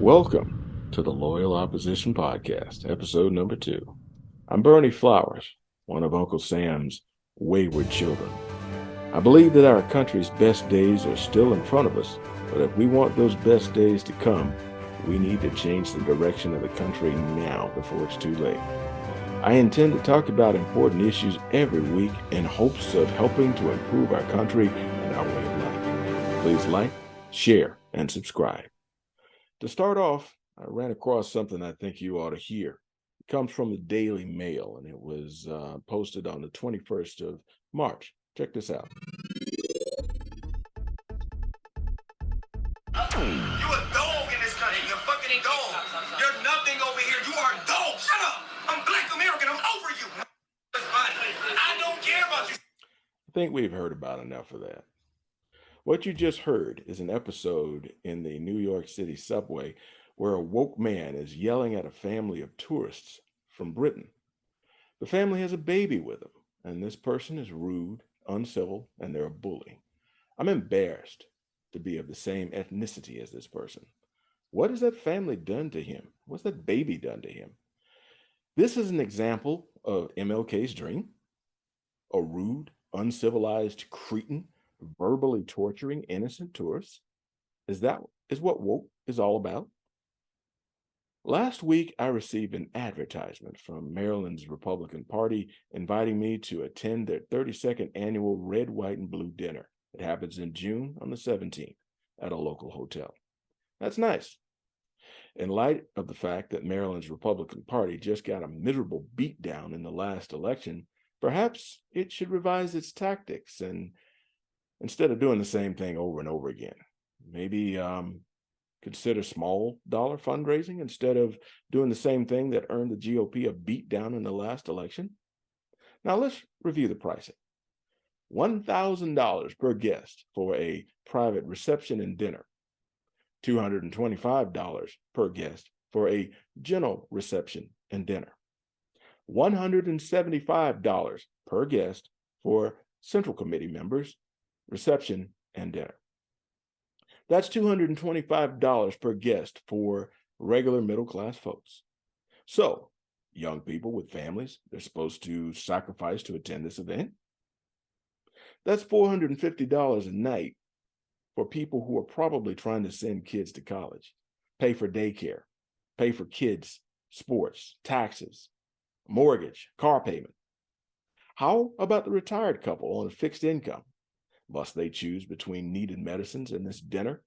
Welcome to the Loyal Opposition Podcast, episode number 2. I'm Berney Flowers, one of Uncle Sam's wayward children. I believe that our country's best days are still in front of us, but if we want those best days to come, we need to change the direction of the country now before it's too late. I intend to talk about important issues every week in hopes of helping to improve our country and our way of life. Please like, share, and subscribe. To start off, I ran across something I think you ought to hear. It comes from the Daily Mail, and it was posted on the 21st of March. Check this out. You a dog in this country. You're fucking dog. You're nothing over here. You are a dog. Shut up. I'm Black American. I'm over you. I don't care about you. I think we've heard about enough of that. What you just heard is an episode in the New York City subway where a woke man is yelling at a family of tourists from Britain. The family has a baby with them, and this person is rude, uncivil, and they're a bully. I'm embarrassed to be of the same ethnicity as this person. What has that family done to him? What's that baby done to him? This is an example of MLK's dream, a rude, uncivilized cretin verbally torturing innocent tourists? Is what woke is all about? Last week, I received an advertisement from Maryland's Republican Party inviting me to attend their 32nd annual Red, White, and Blue dinner. It happens in June on the 17th at a local hotel. That's nice. In light of the fact that Maryland's Republican Party just got a miserable beatdown in the last election, perhaps it should revise its tactics and instead of doing the same thing over and over again, maybe consider small dollar fundraising instead of doing the same thing that earned the GOP a beat down in the last election. Now let's review the pricing. $1,000 per guest for a private reception and dinner. $225 per guest for a general reception and dinner. $175 per guest for Central Committee members, reception, and dinner. That's $225 per guest for regular middle-class folks. So, young people with families, they're supposed to sacrifice to attend this event. That's $450 a night for people who are probably trying to send kids to college, pay for daycare, pay for kids' sports, taxes, mortgage, car payment. How about the retired couple on a fixed income? Must they choose between needed medicines and this dinner?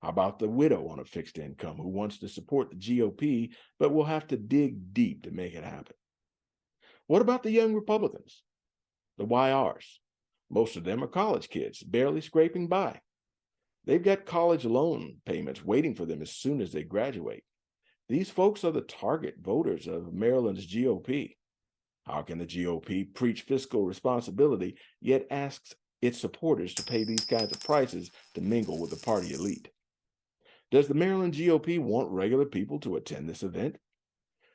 How about the widow on a fixed income who wants to support the GOP but will have to dig deep to make it happen? What about the young Republicans, the YRs? Most of them are college kids, barely scraping by. They've got college loan payments waiting for them as soon as they graduate. These folks are the target voters of Maryland's GOP. How can the GOP preach fiscal responsibility yet asks its supporters to pay these kinds of prices to mingle with the party elite? Does the Maryland GOP want regular people to attend this event?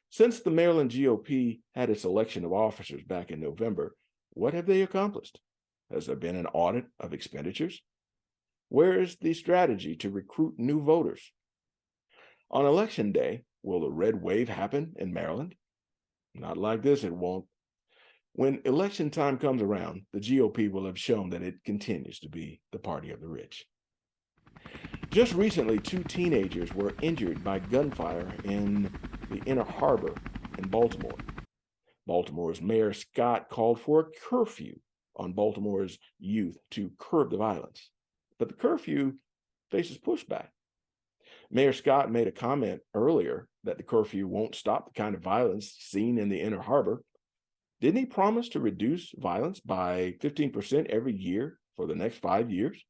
Since the Maryland GOP had its election of officers back in November, what have they accomplished? Has there been an audit of expenditures? Where is the strategy to recruit new voters? On election day, will the red wave happen in Maryland? Not like this, it won't. When election time comes around, the GOP will have shown that it continues to be the party of the rich. Just recently, 2 teenagers were injured by gunfire in the Inner Harbor in Baltimore. Baltimore's Mayor Scott called for a curfew on Baltimore's youth to curb the violence. But the curfew faces pushback. Mayor Scott made a comment earlier that the curfew won't stop the kind of violence seen in the Inner Harbor. Didn't he promise to reduce violence by 15% every year for the next 5 years?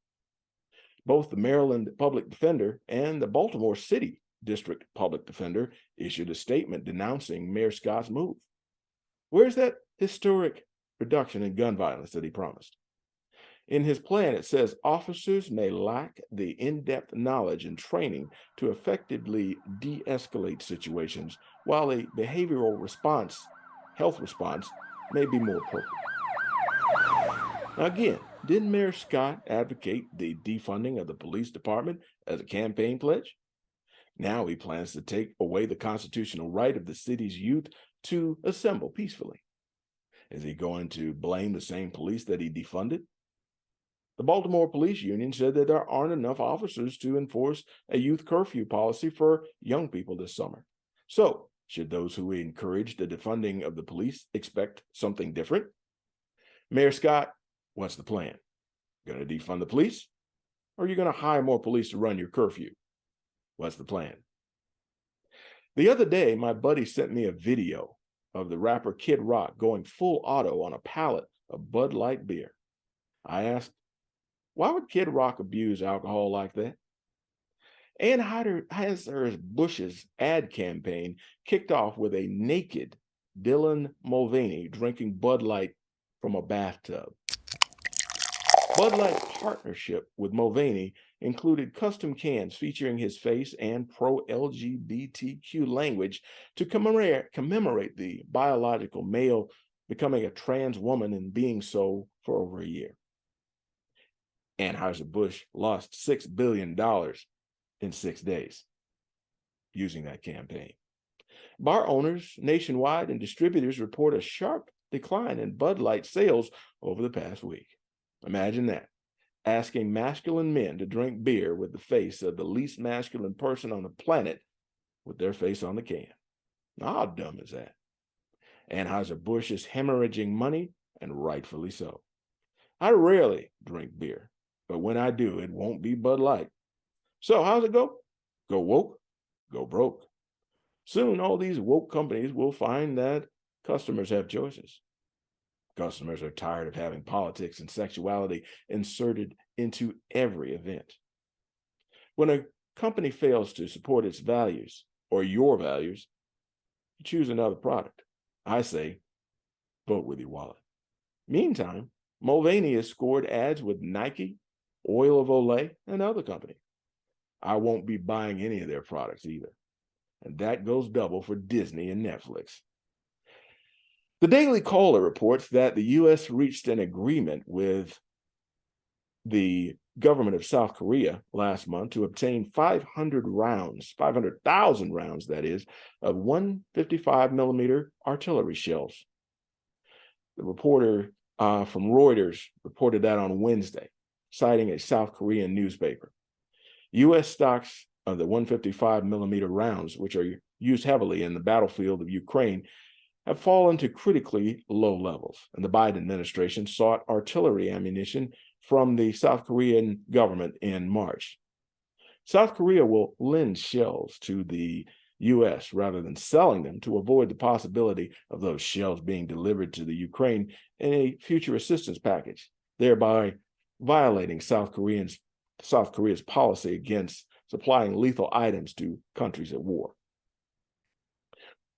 Both the Maryland Public Defender and the Baltimore City District Public Defender issued a statement denouncing Mayor Scott's move. Where's that historic reduction in gun violence that he promised? In his plan, it says officers may lack the in-depth knowledge and training to effectively de-escalate situations, while a behavioral response, health response, may be more appropriate. Now again, didn't Mayor Scott advocate the defunding of the police department as a campaign pledge? Now he plans to take away the constitutional right of the city's youth to assemble peacefully. Is he going to blame the same police that he defunded? The Baltimore Police Union said that there aren't enough officers to enforce a youth curfew policy for young people this summer. So, should those who encourage the defunding of the police expect something different? Mayor Scott, what's the plan? Going to defund the police? Or are you going to hire more police to run your curfew? What's the plan? The other day, my buddy sent me a video of the rapper Kid Rock going full auto on a pallet of Bud Light beer. I asked, why would Kid Rock abuse alcohol like that? Anheuser-Busch's ad campaign kicked off with a naked Dylan Mulvaney drinking Bud Light from a bathtub. Bud Light's partnership with Mulvaney included custom cans featuring his face and pro-LGBTQ language to commemorate the biological male becoming a trans woman and being so for over a year. Anheuser-Busch lost $6 billion in 6 days using that campaign. Bar owners nationwide and distributors report a sharp decline in Bud Light sales over the past week. Imagine that, asking masculine men to drink beer with the face of the least masculine person on the planet with their face on the can. How dumb is that? Anheuser-Busch is hemorrhaging money, and rightfully so. I rarely drink beer, but when I do, it won't be Bud Light. So how's it go? Go woke, go broke. Soon, all these woke companies will find that customers have choices. Customers are tired of having politics and sexuality inserted into every event. When a company fails to support its values or your values, you choose another product. I say, vote with your wallet. Meantime, Mulvaney has scored ads with Nike, Oil of Olay, and other companies. I won't be buying any of their products either. And that goes double for Disney and Netflix. The Daily Caller reports that the U.S. reached an agreement with the government of South Korea last month to obtain 500,000 rounds, that is, of 155 millimeter artillery shells. The reporter from Reuters reported that on Wednesday, citing a South Korean newspaper. U.S. stocks of the 155 millimeter rounds, which are used heavily in the battlefield of Ukraine, have fallen to critically low levels, and the Biden administration sought artillery ammunition from the South Korean government in March. South Korea will lend shells to the U.S. rather than selling them to avoid the possibility of those shells being delivered to the Ukraine in a future assistance package, thereby violating South Korea's policy against supplying lethal items to countries at war.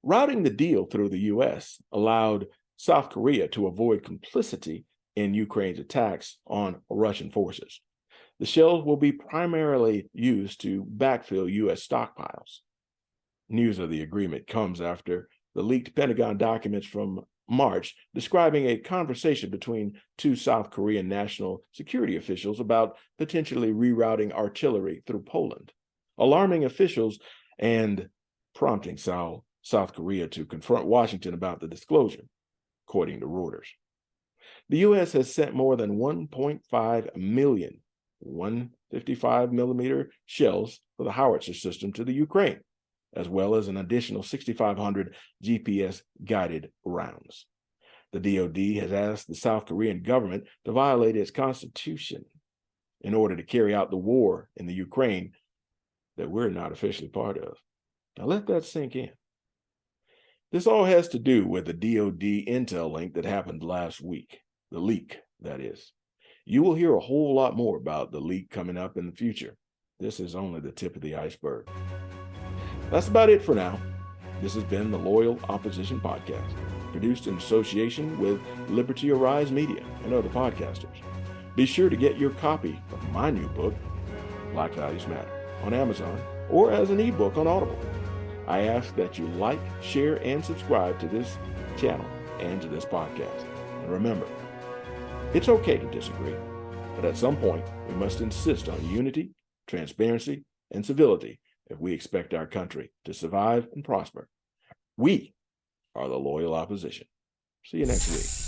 Routing the deal through the U.S. allowed South Korea to avoid complicity in Ukraine's attacks on Russian forces. The shells will be primarily used to backfill U.S. stockpiles. News of the agreement comes after the leaked Pentagon documents from March describing a conversation between two South Korean national security officials about potentially rerouting artillery through Poland, alarming officials and prompting South Korea to confront Washington about the disclosure, according to Reuters. The U.S. has sent more than 1.5 million 155 millimeter shells for the howitzer system to the Ukraine, as well as an additional 6,500 GPS-guided rounds. The DoD has asked the South Korean government to violate its constitution in order to carry out the war in the Ukraine that we're not officially part of. Now let that sink in. This all has to do with the DoD intel link that happened last week, the leak, that is. You will hear a whole lot more about the leak coming up in the future. This is only the tip of the iceberg. That's about it for now. This has been the Loyal Opposition Podcast, produced in association with Liberty Arise Media and other podcasters. Be sure to get your copy of my new book, Black Values Matter, on Amazon or as an ebook on Audible. I ask that you like, share, and subscribe to this channel and to this podcast. And remember, it's okay to disagree, but at some point, we must insist on unity, transparency, and civility if we expect our country to survive and prosper. We are the loyal opposition. See you next week.